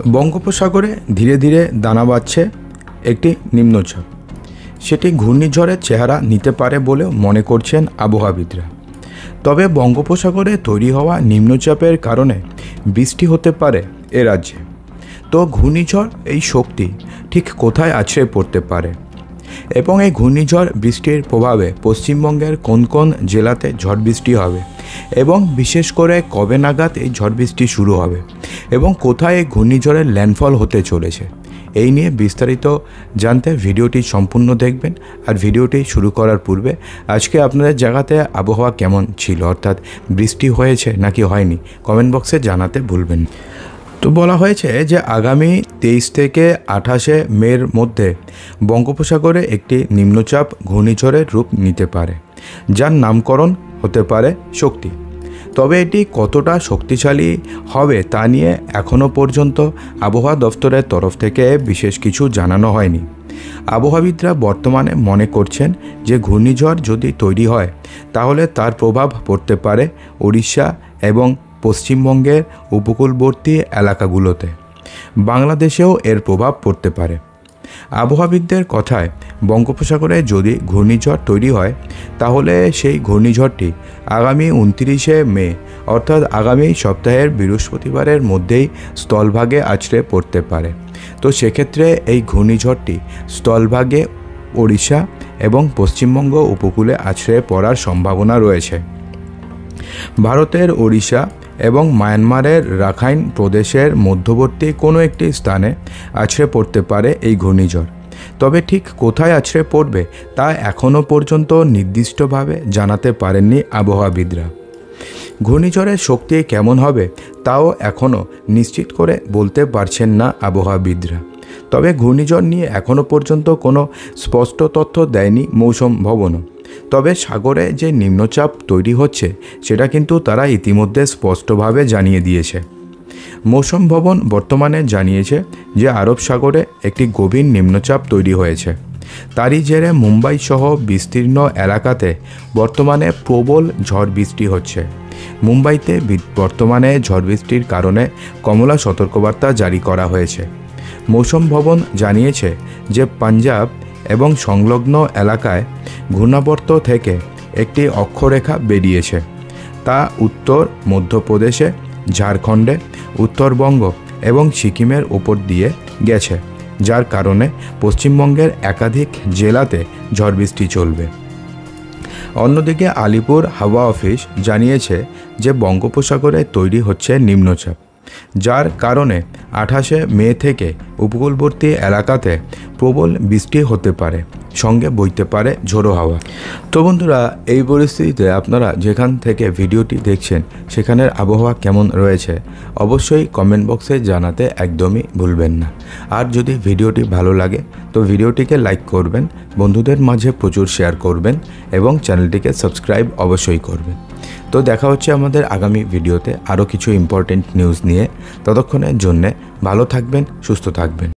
বঙ্গোপসাগরে ধীরে ধীরে দানা বাঁধছে একটি নিম্নচাপ। সেটি ঘূর্ণিঝড়ের চেহারা নিতে পারে বলেও মনে করছেন আবহাওয়াবিদরা। তবে বঙ্গোপসাগরে তৈরি হওয়া নিম্নচাপের কারণে বৃষ্টি হতে পারে এ রাজ্যে। তো ঘূর্ণিঝড় এই শক্তি ঠিক কোথায় আছড়ে পড়তে পারে এবং এই ঘূর্ণিঝড় বৃষ্টির প্রভাবে পশ্চিমবঙ্গের কোন কোন জেলাতে ঝড় বৃষ্টি হবে এবং বিশেষ করে কবে নাগাদ এই ঝড় বৃষ্টি শুরু হবে এবং কোথায় এই ঘূর্ণিঝড়ের ল্যান্ডফল হতে চলেছে, এই নিয়ে বিস্তারিত জানতে ভিডিওটি সম্পূর্ণ দেখবেন। আর ভিডিওটি শুরু করার পূর্বে আজকে আপনাদের জায়গাতে আবহাওয়া কেমন ছিল, অর্থাৎ বৃষ্টি হয়েছে নাকি হয়নি, কমেন্ট বক্সে জানাতে ভুলবেন। তো বলা হয়েছে যে আগামী 23 থেকে 28 মের মধ্যে বঙ্গোপসাগরে একটি নিম্নচাপ ঘূর্ণিঝড়ের রূপ নিতে পারে, যার নামকরণ হতে পারে শক্তি। তবে এটি কতটা শক্তিশালী হবে তা নিয়ে এখনও পর্যন্ত আবহাওয়া দফতরের তরফ থেকে বিশেষ কিছু জানানো হয়নি। আবহাওয়াবিদরা বর্তমানে মনে করছেন যে ঘূর্ণিঝড় যদি তৈরি হয় তাহলে তার প্রভাব পড়তে পারে উড়িষ্যা এবং পশ্চিমবঙ্গের উপকূলবর্তী এলাকাগুলোতে। বাংলাদেশেও এর প্রভাব পড়তে পারে। আবহাওয়াবিদদের কথায় বঙ্গোপসাগরে যদি ঘূর্ণিঝড় তৈরি হয় তাহলে সেই ঘূর্ণিঝড়টি আগামী 29 মে অর্থাৎ আগামী সপ্তাহের বৃহস্পতিবারের মধ্যেই স্থলভাগে আছড়ে পড়তে পারে। তো সেক্ষেত্রে এই ঘূর্ণিঝড়টি স্থলভাগে ওড়িশা এবং পশ্চিমবঙ্গ উপকূলে আছড়ে পড়ার সম্ভাবনা রয়েছে। ভারতের ওড়িশা এবং মায়ানমারের রাখাইন প্রদেশের মধ্যবর্তী কোনো একটি স্থানে আছড়ে পড়তে পারে এই ঘূর্ণিঝড়। তবে ঠিক কোথায় আছড়ে পড়বে তা এখনও পর্যন্ত নির্দিষ্টভাবে জানাতে পারেননি আবহাওয়াবিদরা। ঘূর্ণিঝড়ের শক্তি কেমন হবে তাও এখনও নিশ্চিত করে বলতে পারছেন না আবহাওয়াবিদরা। তবে ঘূর্ণিঝড় নিয়ে এখনও পর্যন্ত কোনো স্পষ্ট তথ্য দেয়নি মৌসুম ভবনও। তবে সাগরে যে নিম্নচাপ তৈরি হচ্ছে সেটা কিন্তু তারা ইতিমধ্যে স্পষ্টভাবে জানিয়ে দিয়েছে। মৌসুম ভবন বর্তমানে জানিয়েছে যে আরব সাগরে একটি গভীর নিম্নচাপ তৈরি হয়েছে। তারই জেরে মুম্বাই সহ বিস্তীর্ণ এলাকাতে বর্তমানে প্রবল ঝড় বৃষ্টি হচ্ছে। মুম্বাইতে বর্তমানে ঝড় বৃষ্টির কারণে কমলা সতর্কবার্তা জারি করা হয়েছে। মৌসুম ভবন জানিয়েছে যে পাঞ্জাব এবং সংলগ্ন এলাকায় ঘূর্ণাবর্ত থেকে একটি অক্ষরেখা বেরিয়েছে। তা উত্তর মধ্যপ্রদেশে, ঝাড়খণ্ডে, উত্তরবঙ্গ এবং সিকিমের ওপর দিয়ে গেছে, যার কারণে পশ্চিমবঙ্গের একাধিক জেলাতে ঝড় বৃষ্টি চলবে। অন্যদিকে আলিপুর হাওয়া অফিস জানিয়েছে যে বঙ্গোপসাগরে তৈরি হচ্ছে নিম্নচাপ, যার কারণে 28 মে থেকে উপকূলবর্তী এলাকাতে প্রবল বৃষ্টি হতে পারে, সঙ্গে বইতে পারে ঝোড়ো হাওয়া। তো বন্ধুরা, এই পরিস্থিতিতে আপনারা যেখান থেকে ভিডিওটি দেখছেন সেখানের আবহাওয়া কেমন রয়েছে অবশ্যই কমেন্ট বক্সে জানাতে একদমই ভুলবেন না। আর যদি ভিডিওটি ভালো লাগে তো ভিডিওটিকে লাইক করবেন, বন্ধুদের মাঝে প্রচুর শেয়ার করবেন এবং চ্যানেলটিকে সাবস্ক্রাইব অবশ্যই করবেন। তো দেখা হচ্ছে আমাদের আগামী ভিডিওতে আরও কিছু ইম্পর্টেন্ট নিউজ নিয়ে। ততক্ষণের জন্যে ভালো থাকবেন, সুস্থ থাকবেন।